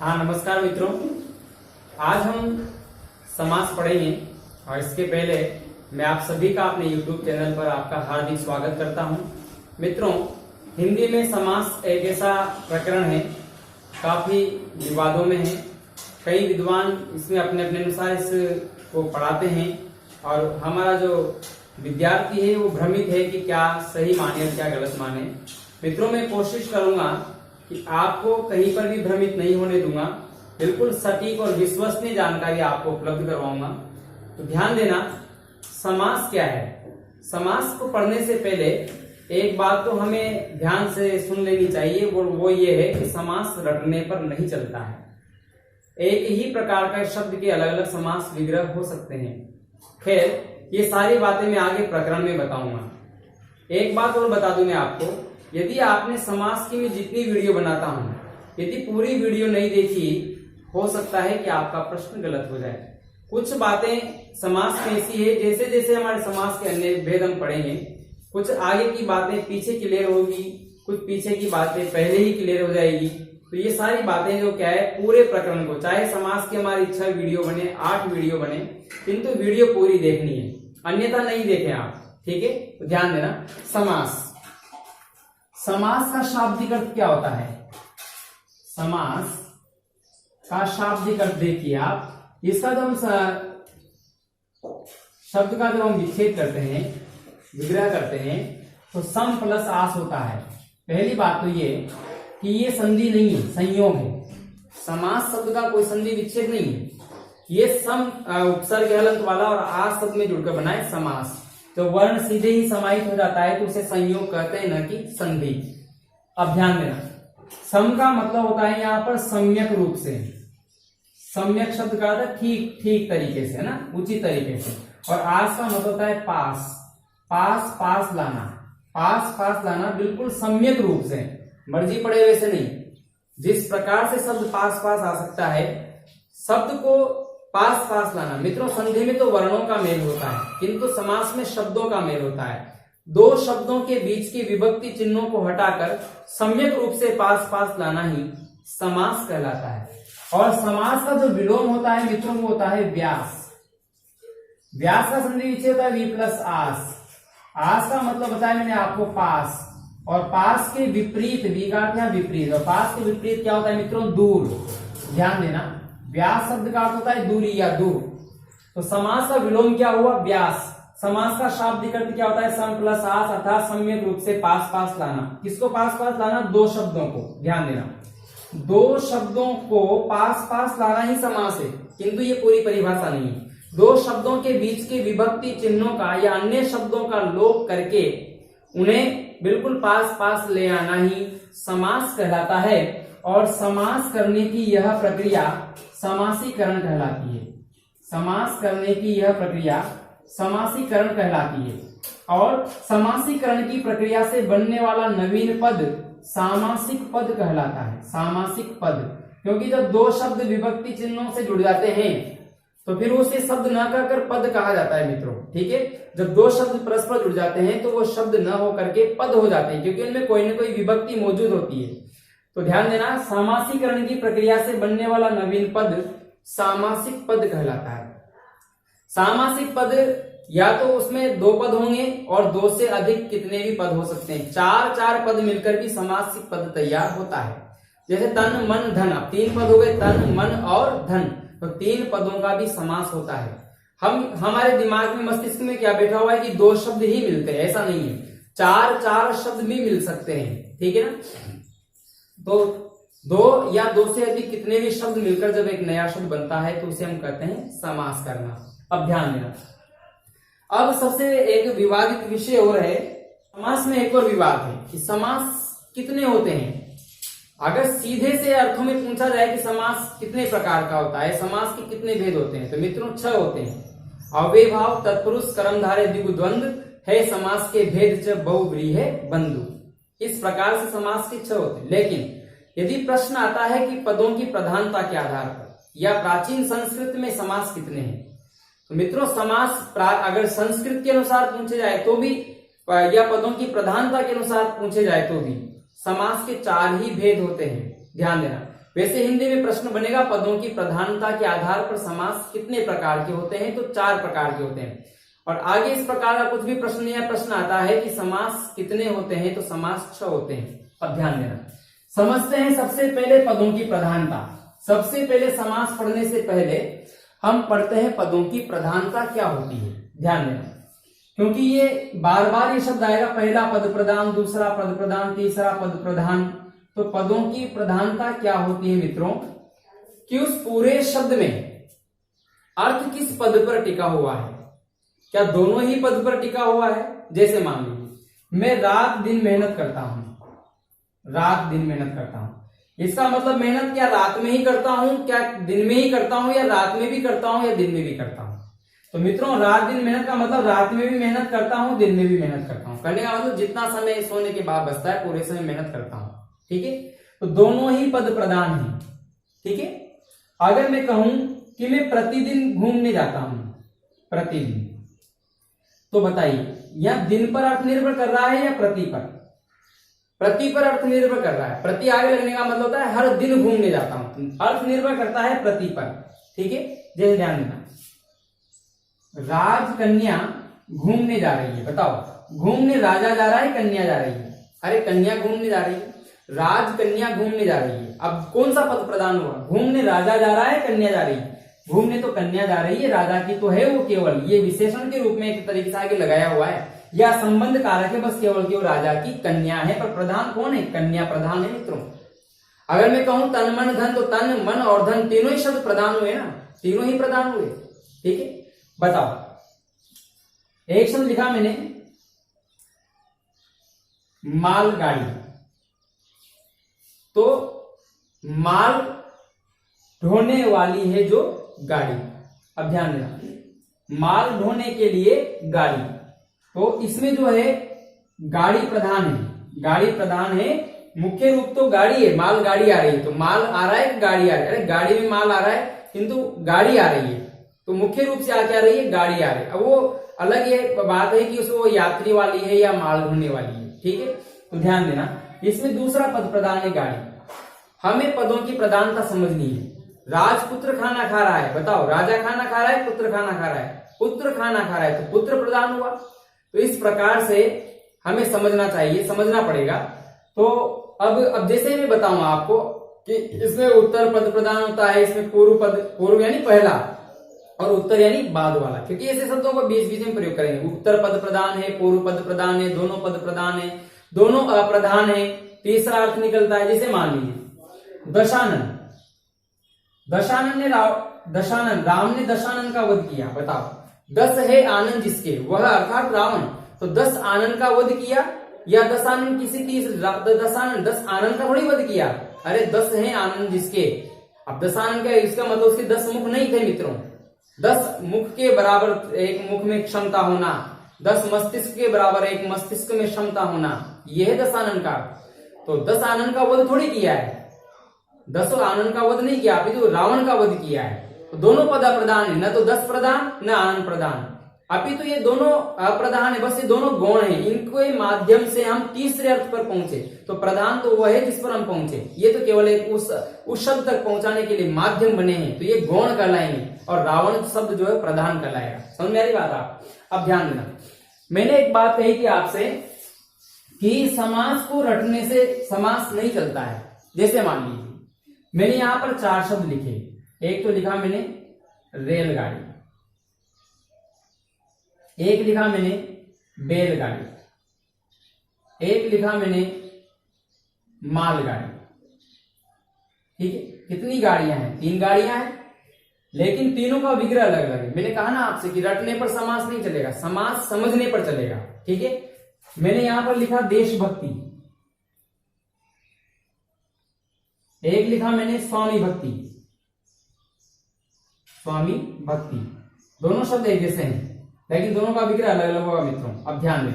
हाँ, नमस्कार मित्रों। आज हम समास पढ़ेंगे और इसके पहले मैं आप सभी का अपने YouTube चैनल पर आपका हार्दिक स्वागत करता हूं। मित्रों, हिंदी में समास एक ऐसा प्रकरण है, काफी विवादों में है। कई विद्वान इसमें अपने अपने अनुसार इसको पढ़ाते हैं और हमारा जो विद्यार्थी है वो भ्रमित है कि क्या सही माने और क्या गलत माने। मित्रों, मैं कोशिश करूंगा कि आपको कहीं पर भी भ्रमित नहीं होने दूंगा, बिल्कुल सटीक और विश्वसनीय जानकारी आपको उपलब्ध करवाऊंगा। तो ध्यान देना, समास क्या है। समास को पढ़ने से पहले एक बात तो हमें ध्यान से सुन लेनी चाहिए, वो ये है कि समास रटने पर नहीं चलता है। एक ही प्रकार का शब्द के अलग अलग समास विग्रह हो सकते हैं। खैर, ये सारी बातें मैं आगे प्रकरण में बताऊंगा। एक बात और बता दूं मैं आपको, यदि आपने समास की मैं जितनी वीडियो बनाता हूं, यदि पूरी वीडियो नहीं देखी, हो सकता है कि आपका प्रश्न गलत हो जाए। कुछ बातें समास में ऐसी है, जैसे जैसे हमारे समास के अन्य भेद हम पढ़ेंगे, कुछ आगे की बातें पीछे क्लियर होगी, कुछ पीछे की बातें पहले ही क्लियर हो जाएगी। तो ये सारी बातें जो क्या है, पूरे प्रकरण को, चाहे समास की हमारी 6 वीडियो बने, 8 वीडियो बने, किंतु वीडियो पूरी देखनी है, अन्यथा नहीं देखें आप। ठीक है, तो ध्यान देना। समास, समास का शाब्दिक अर्थ क्या होता है? समास का शाब्दिक अर्थ देखिए आप, इसका जब हम शब्द का जब हम विच्छेद करते हैं, विग्रह करते हैं, तो सम प्लस आस होता है। पहली बात तो ये कि ये संधि नहीं है, संयोग है। समास शब्द का कोई संधि विच्छेद नहीं है। ये सम उपसर्ग हलंत वाला और आस शब्द में जुड़कर बना है समास। तो वर्ण सीधे ही समाहित हो जाता है तो उसे संयोग कहते हैं, न कि संधि। अब ध्यान देना, सम का मतलब होता है यहाँ पर सम्यक रूप से। सम्यक शब्द का अर्थ ठीक ठीक तरीके से, है ना, उचित तरीके से। और आस का मतलब होता है पास, पास पास लाना, पास पास लाना, बिल्कुल सम्यक रूप से, मर्जी पड़े वैसे नहीं। जिस प्रकार से शब्द पास पास आ सकता है, शब्द को पास पास लाना। मित्रों, संधि में तो वर्णों का मेल होता है, किंतु समास में शब्दों का मेल होता है। दो शब्दों के बीच की विभक्ति चिन्हों को हटाकर सम्यक रूप से पास पास लाना ही समास कहलाता है। और समास का जो विलोम होता है मित्रों, वो होता है व्यास। व्यास का संधि विच्छेद होता है वी प्लस आस। आस का मतलब बताया मैंने आपको पास, और पास के विपरीत, वी का अर्थ विपरीत, और पास के विपरीत क्या होता है मित्रों? दूर। ध्यान देना, व्यास शब्द का अर्थ होता है दूरी या दूर। तो समास का विलोम क्या हुआ? व्यास। समास का शाब्दिक अर्थ क्या होता है? सम प्लस आस, अर्थात सम्यक रूप से पास पास लाना। किसको पास पास लाना? दो शब्दों को। ध्यान देना, दो शब्दों को पास पास लाना ही समास है, किंतु ये पूरी परिभाषा नहीं है। दो शब्दों के बीच के विभक्ति चिन्हों का या अन्य शब्दों का लोप करके उन्हें बिल्कुल पास पास ले आना ही समास कहलाता है। और समास करने की यह प्रक्रिया समासीकरण कहलाती है। समास करने की यह प्रक्रिया समासीकरण कहलाती है। और समासीकरण की प्रक्रिया से बनने वाला नवीन पद सामासिक पद कहलाता है। सामासिक पद, क्योंकि जब दो शब्द विभक्ति चिन्हों से जुड़ जाते हैं तो फिर उसे शब्द न कहकर पद कहा जाता है मित्रों। ठीक है, जब दो शब्द परस्पर जुड़ जाते हैं तो वो शब्द न होकर के पद हो जाते हैं, क्योंकि उनमें कोई न कोई विभक्ति मौजूद होती है। तो ध्यान देना, समासीकरण की प्रक्रिया से बनने वाला नवीन पद सामासिक पद कहलाता है। सामासिक पद या तो उसमें दो पद होंगे और दो से अधिक कितने भी पद हो सकते हैं। चार चार पद मिलकर भी समासिक पद तैयार होता है। जैसे तन मन धन, अब 3 पद हो गए, तन मन और धन, तो 3 पदों का भी समास होता है। हमारे दिमाग में, मस्तिष्क में क्या बैठा हुआ है कि 2 शब्द ही मिलते हैं, ऐसा नहीं है, 4 शब्द भी मिल सकते हैं। ठीक है ना, तो 2 या 2 से अधिक कितने भी शब्द मिलकर जब एक नया शब्द बनता है तो उसे हम कहते हैं समास करना। अब ध्यान देना, अब सबसे एक विवादित विषय और है, समास में एक और विवाद है कि समास कितने होते हैं। अगर सीधे से अर्थों में पूछा जाए कि समास कितने प्रकार का होता है, समास के कितने भेद होते हैं, तो मित्रों 6 होते हैं। अव्ययभाव, तत्पुरुष, कर्मधारय, द्विगुद्वंद्व है समास के भेद, च बहुव्रीहि बंधु। इस प्रकार से समास के 6 होते हैं। लेकिन यदि प्रश्न आता है कि पदों की प्रधानता के आधार पर या प्राचीन संस्कृत में समास कितने हैं, तो मित्रों समास अगर संस्कृत के अनुसार पूछे जाए तो भी, या पदों की प्रधानता के अनुसार पूछे जाए तो भी, समास के 4 ही भेद होते हैं। ध्यान देना, वैसे हिंदी में प्रश्न बनेगा पदों की प्रधानता के आधार पर समास कितने प्रकार के होते हैं, तो 4 प्रकार के होते हैं। और आगे इस प्रकार का कुछ भी प्रश्न या प्रश्न आता है कि समास कितने होते हैं, तो समास 6 होते हैं। अब ध्यान देना, समझते हैं सबसे पहले पदों की प्रधानता। सबसे पहले समास पढ़ने से पहले हम पढ़ते हैं पदों की प्रधानता क्या होती है। ध्यान देना, क्योंकि ये बार बार ये शब्द आएगा, पहला पद प्रधान, दूसरा पद प्रधान, तीसरा पद प्रधान। तो पदों की प्रधानता क्या होती है मित्रों, कि उस पूरे शब्द में अर्थ किस पद पर टिका हुआ है। क्या दोनों ही पद पर टिका हुआ है? जैसे मान लीजिए मैं रात दिन मेहनत करता हूं, रात दिन मेहनत करता हूं, इसका मतलब मेहनत क्या रात में ही करता हूं, क्या दिन में ही करता हूं, या रात में भी करता हूं, या दिन में भी करता हूं। तो मित्रों रात दिन मेहनत का मतलब रात में भी मेहनत करता हूं, दिन में भी मेहनत करता हूं। करने का मतलब जितना समय सोने के बाद बचता है पूरे समय मेहनत करता हूं। ठीक है, तो दोनों ही पद प्रधान हैं। ठीक है, अगर मैं कहूं कि मैं प्रतिदिन घूमने जाता हूं, प्रतिदिन, तो बताइए यह दिन पर अर्थ निर्भर कर रहा है या प्रति पर? प्रति पर अर्थ निर्भर कर रहा है। प्रति आगे लगने का मतलब होता है हर दिन घूमने जाता हूं, अर्थ निर्भर करता है प्रति पर। ठीक है, जैसे ध्यान देना, राजकन्या घूमने जा रही है। बताओ, घूमने राजा जा रहा है, कन्या जा रही है? अरे कन्या घूमने जा रही है, राजकन्या घूमने जा रही है। अब कौन सा पद प्रधान हुआ? घूमने राजा जा रहा है, कन्या जा रही है? घूमने तो कन्या जा रही है, राजा की तो है वो केवल, ये विशेषण के रूप में एक तरीके से आगे लगाया हुआ है, या संबंध कारक है, बस केवल केवल राजा की कन्या है, पर प्रधान कौन है? कन्या प्रधान है मित्रों। अगर मैं कहूं तन मन धन, तो तन मन और धन तीनों ही शब्द प्रधान हुए ना, तीनों ही प्रधान हुए। ठीक है, बताओ, एक शब्द लिखा मैंने मालगाड़ी, तो माल ढोने वाली है जो गाड़ी। अब ध्यान देना, माल ढोने के लिए गाड़ी, तो इसमें जो है गाड़ी प्रधान है, गाड़ी प्रधान है। मुख्य रूप तो गाड़ी है, माल गाड़ी आ रही है, तो माल आ रहा है, गाड़ी आ रही है। अरे गाड़ी में माल आ रहा है किंतु गाड़ी आ रही है, तो मुख्य रूप से क्या आ रही है? गाड़ी आ रही है। अब वो अलग ये बात है कि उसको यात्री वाली है या माल ढोने वाली है। ठीक है, तो ध्यान देना, इसमें दूसरा पद प्रधान है गाड़ी। हमें पदों की प्रधानता समझनी है। राजपुत्र खाना खा रहा है, बताओ, राजा खाना खा रहा है, पुत्र खाना खा रहा है? पुत्र खाना खा रहा है, तो पुत्र प्रधान हुआ। तो इस प्रकार से हमें समझना चाहिए, समझना पड़ेगा। तो अब जैसे मैं बताऊंगा आपको कि इसमें उत्तर पद प्रधान होता है, इसमें पूर्व पद, पूर्व यानी पहला, और उत्तर यानी बाद वाला, क्योंकि ऐसे शब्दों को बीच बीच में प्रयोग करेंगे। उत्तर पद प्रधान है, पूर्व पद प्रधान है, दोनों पद प्रधान है, दोनों अप्रधान है, तीसरा अर्थ निकलता है। जैसे मान लीजिए दशानन, दशानन राम ने दशानन का वध किया। बताओ, 10 है आनंद जिसके, वह अर्थात रावण, तो 10 आनंद का वध किया, या दशानन किसी दशानन 10 आनंद का थोड़ी वध किया। अरे 10 है आनंद जिसके, अब दशानन का इसका मतलब उसके 10 मुख नहीं थे मित्रों। 10 मुख के बराबर एक मुख में क्षमता होना, 10 मस्तिष्क के बराबर एक मस्तिष्क में क्षमता होना, यह है दशानन का। तो 10 आनंद का वध थोड़ी किया है, 10 आनंद का वध नहीं किया, अभी तो रावण का वध किया है। तो दोनों पद अप्रधान है, न तो 10 प्रधान न आनंद प्रधान, अभी तो ये दोनों अप्रधान है, बस ये दोनों गौण है। इनके माध्यम से हम तीसरे अर्थ पर पहुंचे, तो प्रधान तो वह है जिस पर हम पहुंचे, ये तो केवल एक उस शब्द तक पहुंचाने के लिए माध्यम बने हैं, तो ये गौण कहलाएंगे, और रावण शब्द जो है प्रधान कहलाएगा। समझ में आ रही बात आप? अब ध्यान देना, मैंने एक बात कही थी आपसे कि समास को रटने से समास नहीं चलता है। जैसे मान लीजिए मैंने यहां पर 4 शब्द लिखे, एक तो लिखा मैंने रेलगाड़ी, एक लिखा मैंने बैलगाड़ी, एक लिखा मैंने मालगाड़ी। ठीक है, कितनी गाड़ियां हैं? 3 गाड़ियां हैं, लेकिन तीनों का विग्रह अलग अलग है। मैंने कहा ना आपसे कि रटने पर समास नहीं चलेगा, समास समझने पर चलेगा। ठीक है, मैंने यहां पर लिखा देशभक्ति, एक लिखा मैंने स्वामी भक्ति, स्वामी भक्ति, दोनों शब्द एक जैसे हैं लेकिन दोनों का विग्रह अलग अलग होगा मित्रों। अब ध्यान दें,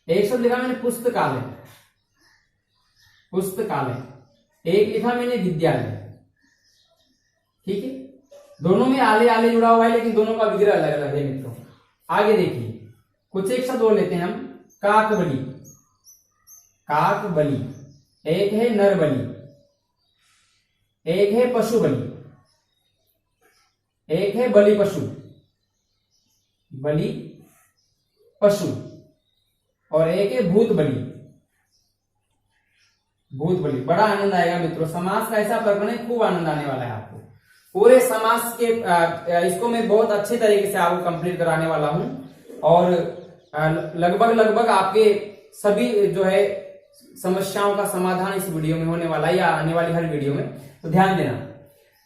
एक शब्द लिखा मैंने पुस्तकालय, पुस्तकालय, एक लिखा मैंने विद्यालय। ठीक है, दोनों में आले आले जुड़ा हुआ है लेकिन दोनों का विग्रह अलग अलग है मित्रों। आगे देखिए, कुछ एक शब्द और लेते हैं हम, काकबली, काक बलि, एक है नर बलि, एक है पशु बलि, एक है बलि पशु, बलि पशु, और एक है भूत बलि, भूत बलि। बड़ा आनंद आएगा मित्रों, समास का ऐसा प्रकरण है, खूब आनंद आने वाला है आपको। पूरे समास के इसको मैं बहुत अच्छे तरीके से आपको कंप्लीट कराने वाला हूं, और लगभग आपके सभी जो है समस्याओं का समाधान इस वीडियो में होने वाला है, या आने वाली हर वीडियो में। तो ध्यान देना,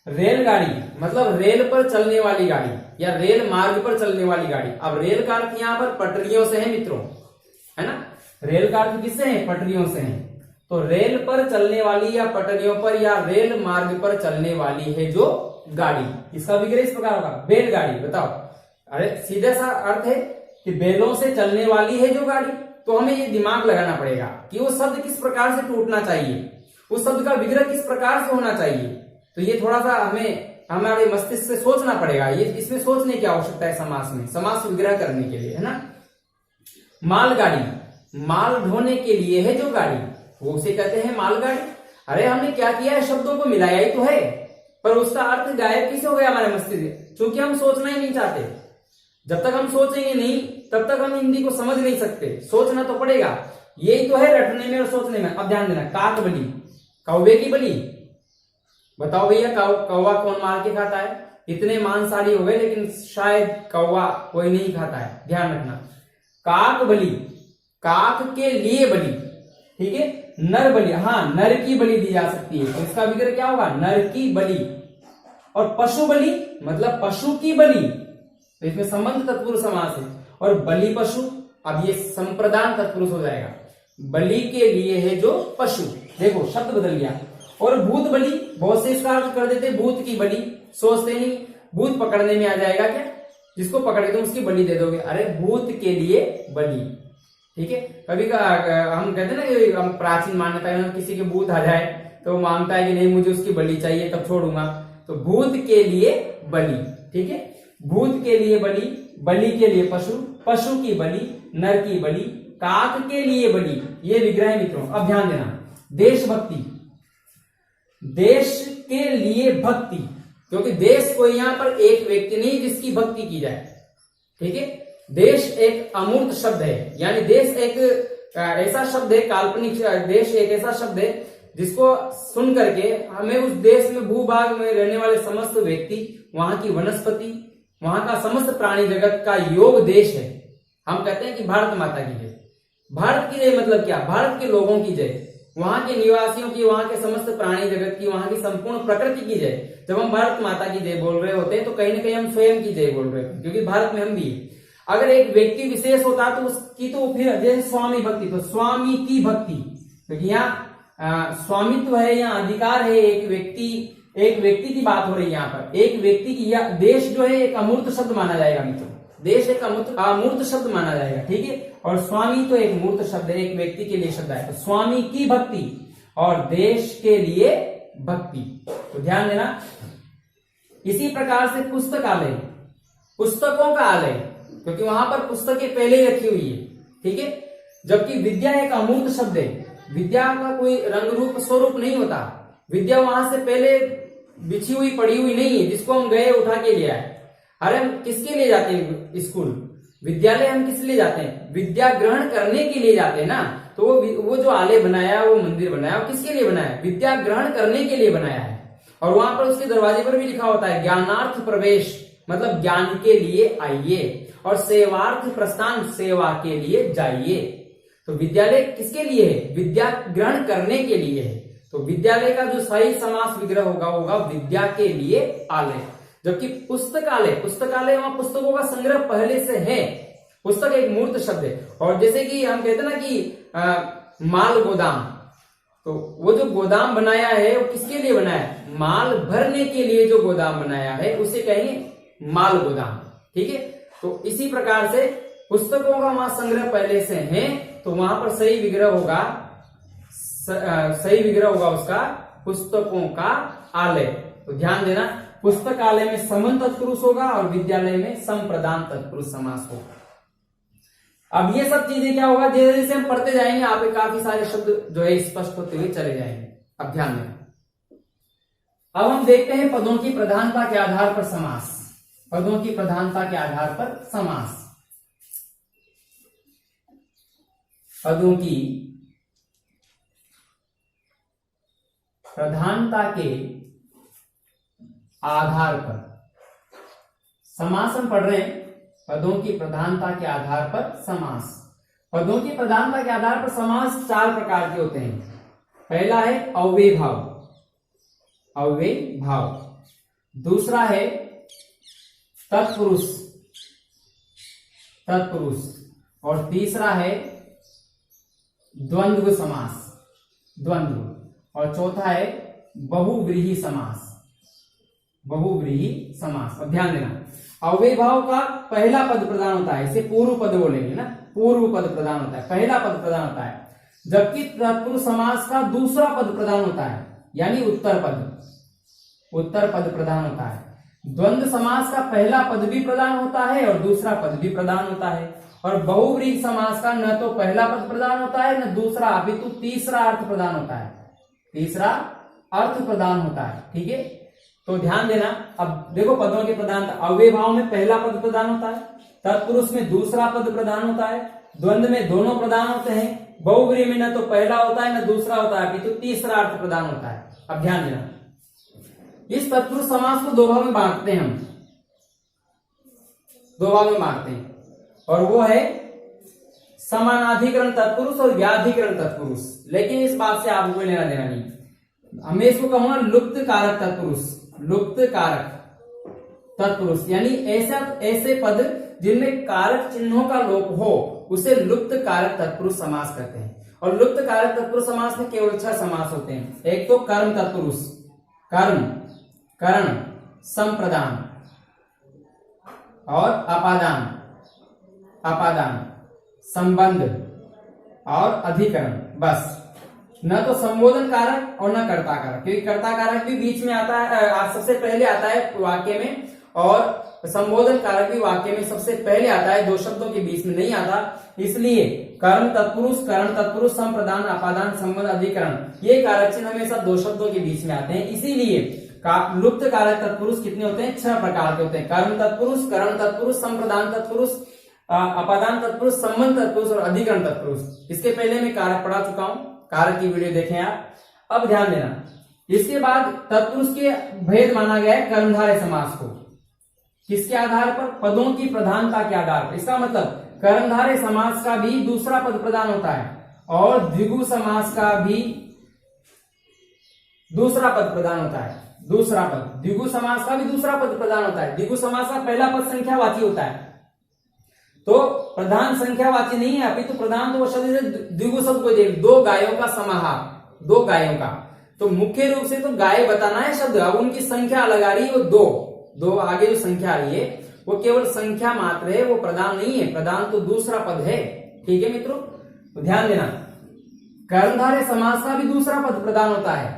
रेलगाड़ी मतलब रेल पर चलने वाली गाड़ी या रेल मार्ग पर चलने वाली गाड़ी। अब रेल का अर्थ यहाँ पर पटरियों से है मित्रों, है ना। रेल का अर्थ किससे है? पटरियों से है। तो रेल पर चलने वाली या पटरियों पर या रेल मार्ग पर चलने वाली है जो गाड़ी, इसका विग्रह इस प्रकार होगा, बैलगाड़ी। बताओ, अरे सीधा सा अर्थ है कि बैलों से चलने वाली है जो गाड़ी। तो हमें ये दिमाग लगाना पड़ेगा कि वो शब्द किस प्रकार से टूटना चाहिए, उस शब्द का विग्रह किस प्रकार से होना चाहिए। तो ये थोड़ा सा हमें हमारे मस्तिष्क से सोचना पड़ेगा, ये इसमें सोचने की आवश्यकता है समास में, समास विग्रह करने के लिए, है ना। मालगाड़ी, माल ढोने के लिए है जो गाड़ी, वो उसे कहते हैं मालगाड़ी। अरे हमने क्या किया है, शब्दों को मिलाया ही तो है, पर उसका अर्थ गायब किसे हो गया हमारे मस्तिष्क, क्योंकि हम सोचना ही नहीं चाहते। जब तक हम सोचेंगे नहीं तब तक हम हिंदी को समझ नहीं सकते, सोचना तो पड़ेगा। यही तो है रटने में और सोचने में। अब ध्यान देना, काक बलि, कौवे की बलि। बताओ भैया, कौवा कौन मार के खाता है? इतने मांसाहारी हो गए लेकिन शायद कौवा कोई नहीं खाता है, ध्यान रखना। काक बलि, काक के लिए बलि, ठीक है। नर बलि, हाँ नर की बलि दी जा सकती है, तो इसका विग्रह क्या होगा? नर की बलि। और पशु बलि मतलब पशु की बलि, तो इसमें संबंध तत्पुरुष समास है। और बलि पशु, अब ये संप्रदान तत्पुरुष हो जाएगा, बलि के लिए है जो पशु। देखो शब्द बदल गया। और भूत बलि, बहुत से इसका अर्थ कर देते भूत की बलि, सोचते नहीं भूत पकड़ने में आ जाएगा क्या, जिसको पकड़ के उसकी बलि दे दोगे। अरे भूत के लिए बलि, ठीक है। कभी हम कहते हैं ना कि हम प्राचीन मान्यता है, किसी के भूत आ जाए तो मानता है कि नहीं मुझे उसकी बलि चाहिए तब छोड़ूंगा, तो भूत के लिए बलि, ठीक है। भूत के लिए बलि, बलि के लिए पशु, पशु की बलि, नर की बलि, काक के लिए बलि, ये विग्रह है मित्रों। अब ध्यान देना, देशभक्ति, देश के लिए भक्ति, क्योंकि देश कोई यहां पर एक व्यक्ति नहीं जिसकी भक्ति की जाए, ठीक है। देश एक अमूर्त शब्द है, यानी देश एक ऐसा शब्द है, काल्पनिक देश एक ऐसा शब्द है जिसको सुन करके हमें उस देश में भूभाग में रहने वाले समस्त व्यक्ति, वहां की वनस्पति, वहां का समस्त प्राणी जगत का योग देश है। हम कहते हैं कि भारत माता की जय। भारत की जय मतलब क्या? भारत के लोगों की जय, वहां के निवासियों की, वहां के समस्त प्राणी जगत की, वहां की संपूर्ण प्रकृति की जय। जब हम भारत माता की जय बोल रहे होते हैं तो कहीं ना कहीं हम स्वयं की जय बोल रहे होते हैं, क्योंकि भारत में हम भी है। अगर एक व्यक्ति विशेष होता तो उसकी तो फिर जैसे स्वामी भक्ति, तो स्वामी की भक्ति, क्योंकि यहाँ स्वामित्व है, यहाँ अधिकार है, एक व्यक्ति की बात हो रही है यहाँ पर, एक व्यक्ति की। या देश जो है एक अमूर्त शब्द माना जाएगा मित्रों, देश एक अमूर्त शब्द माना जाएगा, ठीक है। और स्वामी तो एक मूर्त शब्द है, एक व्यक्ति के लिए शब्द है। तो स्वामी की भक्ति और देश के लिए भक्ति, तो ध्यान देना। इसी प्रकार से पुस्तकालय, पुस्तकों का आलय, क्योंकि वहां पर पुस्तकें पहले ही रखी हुई है, ठीक है। जबकि विद्या एक अमूर्त शब्द है, विद्या का कोई रंग रूप स्वरूप नहीं होता, विद्या वहां से पहले बिछी हुई पड़ी हुई नहीं है जिसको हम गए उठा के ले आए। अरे हम किसके लिए जाते हैं स्कूल, विद्यालय हम किस लिए जाते हैं? विद्या ग्रहण करने के लिए जाते हैं ना। तो वो जो आलय बनाया, वो मंदिर बनाया, वो किसके लिए बनाया? विद्या ग्रहण करने के लिए बनाया है। और वहां पर उसके दरवाजे पर भी लिखा होता है ज्ञानार्थ प्रवेश, मतलब ज्ञान के लिए आइए, और सेवार्थ प्रस्थान, सेवा के लिए जाइए। तो विद्यालय किसके लिए है? विद्या ग्रहण करने के लिए है। तो विद्यालय का जो सही समास विग्रह होगा विद्या के लिए आलय। जबकि पुस्तकालय, पुस्तकालय वहां पुस्तकों का संग्रह पहले से है, पुस्तक एक मूर्त शब्द है। और जैसे कि हम कहते हैं ना कि माल गोदाम, तो वो जो गोदाम बनाया है वो किसके लिए बनाया है? माल भरने के लिए जो गोदाम बनाया है उसे कहेंगे माल गोदाम, ठीक है। तो इसी प्रकार से पुस्तकों का वहां संग्रह पहले से है, तो वहां पर सही विग्रह होगा उसका पुस्तकों का आलय। तो ध्यान देना, पुस्तकालय में संबंध तत्पुरुष होगा और विद्यालय में संप्रदान तत्पुरुष समास होगा। अब ये सब चीजें क्या होगा, जैसे जैसे हम पढ़ते जाएंगे आप काफी सारे शब्द जो है स्पष्ट होते हुए चले जाएंगे। अब ध्यान देना, अब हम देखते हैं पदों की प्रधानता के आधार पर समास। पदों की प्रधानता के आधार पर समास। पदों की प्रधानता के आधार पर समास हम पढ़ रहे हैं। पदों की प्रधानता के आधार पर समास। पदों की प्रधानता के आधार पर समास 4 प्रकार के होते हैं। पहला है अव्यय भाव, अव्यय भाव। दूसरा है तत्पुरुष, तत्पुरुष। और तीसरा है द्वंद्व समास, द्वंद्व। और चौथा है बहुव्रीहि समास, बहुव्रीहि समास। अब ध्यान देना, अव्यय भाव का पहला पद प्रधान होता है, इसे पूर्व पद बोलेंगे ना, पूर्व पद प्रधान होता है, पहला पद प्रधान होता है। जबकि तत्पुरुष समास का दूसरा पद प्रधान होता है, यानी उत्तर पद, उत्तर पद प्रधान होता है। द्वंद्व समास का पहला पद भी प्रधान होता है और दूसरा पद भी प्रधान होता है। और बहुव्रीहि समास का न तो पहला पद प्रधान होता है न दूसरा, अपितु तीसरा अर्थ प्रधान होता है, तीसरा अर्थ प्रदान होता है। ठीक है, तो ध्यान देना। अब देखो पदों की प्रधानता, अव्यय भाव में पहला पद प्रधान होता है, तत्पुरुष में दूसरा पद प्रधान होता है, द्वंद्व में दोनों प्रधान होते हैं, बहुव्रीहि में न तो पहला होता है न दूसरा होता है, अपितु तीसरा अर्थ प्रदान होता है। अब ध्यान देना, इस तत्पुरुष समास को 2 भाग में बांटते हैं हम, 2 भाग में बांटते हैं, और वो है समानाधिकरण तत्पुरुष और व्याधिकरण तत्पुरुष। लेकिन इस बात से आपको कोई लेना देना नहीं, हमें इसको कहूंगा लुप्त कारक तत्पुरुष, लुप्त कारक तत्पुरुष। यानी ऐसे पद जिनमें कारक चिन्हों का लोप हो उसे लुप्त कारक तत्पुरुष समास कहते हैं। और लुप्त कारक तत्पुरुष समास में केवल 6 समास होते हैं। एक तो कर्म तत्पुरुष, कर्म, करण, संप्रदान और अपादान, अपादान, संबंध और अधिकरण। बस, न तो संबोधन कारक और न कर्ता कारक, क्योंकि कर्ता कारक भी बीच में आता है, सबसे पहले आता है वाक्य में, और संबोधन कारक भी वाक्य में सबसे पहले आता है, 2 शब्दों के बीच में नहीं आता। इसलिए कर्म तत्पुरुष, करण तत्पुरुष, संप्रदान, अपादान, संबंध, अधिकरण, ये कारक चिन्ह हमेशा 2 शब्दों के बीच में आते हैं। इसीलिए लुप्त कारक तत्पुरुष कितने होते हैं? 6 प्रकार के होते हैं। कर्म तत्पुरुष, करण तत्पुरुष, संप्रदान तत्पुरुष, अपादान तत्पुरुष, संबंध तत्पुरुष और अधिकरण तत्पुरुष। इसके पहले मैं कारक पढ़ा चुका हूं, कारक की वीडियो देखें आप। अब ध्यान देना, इसके बाद तत्पुरुष के भेद माना गया है कर्मधारय समास को। किसके आधार पर? पदों की प्रधानता के आधार पर। इसका मतलब कर्मधारय समास का भी दूसरा पद प्रधान होता है और द्विगु समास का भी दूसरा पद प्रधान होता है। दूसरा पद, द्विगु समास का भी दूसरा पद प्रधान होता है। द्विगु समास का पहला पद संख्यावाची होता है, तो प्रधान संख्यावाची नहीं है, अभी तो प्रधान तो वो शब्द द्विगु शब्द को देख, 2 गायों का समाहार, 2 गायों का। तो मुख्य रूप से तो गाय बताना है शब्द, अब उनकी संख्या अलग आ रही है, वो 2 आगे जो संख्या आ रही है वो केवल संख्या मात्र है, वो प्रधान नहीं है। प्रधान तो दूसरा पद है। ठीक है मित्रों, तो ध्यान देना, कर्मधारय समास का भी दूसरा पद प्रधान होता है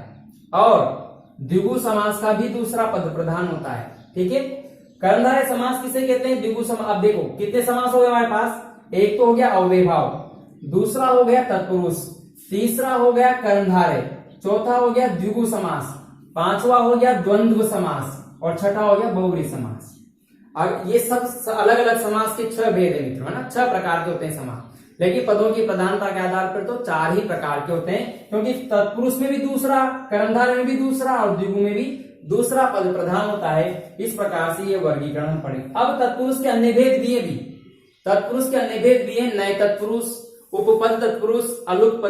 और द्विगु समास का भी दूसरा पद प्रधान होता है। ठीक है, कर्मधारय समास किसे कहते हैं? द्विगु समास। अब देखो कितने समास हो गए हमारे पास, एक तो हो गया अव्यय भाव, दूसरा हो गया तत्पुरुष, तीसरा हो गया कर्मधारय, चौथा हो गया द्विगु समास, पांचवा हो गया द्वंद्व समास और छठा हो गया बहुव्रीहि समास। और ये सब अलग अलग समास के 6 भेद है मित्रों, है ना, 6 प्रकार के होते हैं समास। लेकिन पदों की प्रधानता के आधार पर तो 4 ही प्रकार के होते हैं, क्योंकि तत्पुरुष में भी दूसरा, कर्मधारय में भी दूसरा और द्विगु में भी दूसरा पद प्रधान होता है। इस प्रकार से ये वर्गीकरण हम पढ़ेंगे। अब तत्पुरुष के अन्य भेद भी है, तत्पुरुष के अन्य भेद भी है, नए तत्पुरुष, उपपद तत्पुरुष, अलुक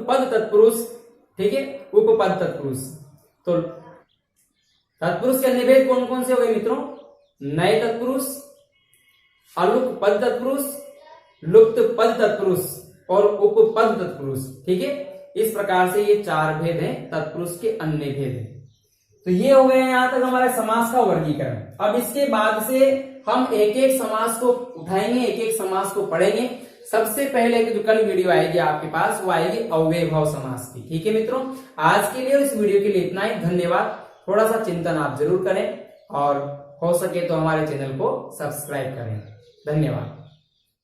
पद तत्पुरुष। ठीक है, उपपद तत्पुरुष। तो तत्पुरुष के अन्य भेद कौन कौन से हो गए मित्रों? नए तत्पुरुष, अलुक पद तत्पुरुष, लुप्त पद तत्पुरुष और उपपद तत्पुरुष। ठीक है, इस प्रकार से ये 4 भेद हैं, तत्पुरुष के अन्य भेद हैं। तो ये हो गए यहां तक हमारे समास का वर्गीकरण। अब इसके बाद से हम एक एक समास को उठाएंगे, एक एक समास को पढ़ेंगे। सबसे पहले जो कल वीडियो आएगी आपके पास, वो आएगी अव्यय भाव समास की। ठीक है मित्रों, आज के लिए इस वीडियो के लिए इतना ही। धन्यवाद। थोड़ा सा चिंतन आप जरूर करें और हो सके तो हमारे चैनल को सब्सक्राइब करें। धन्यवाद।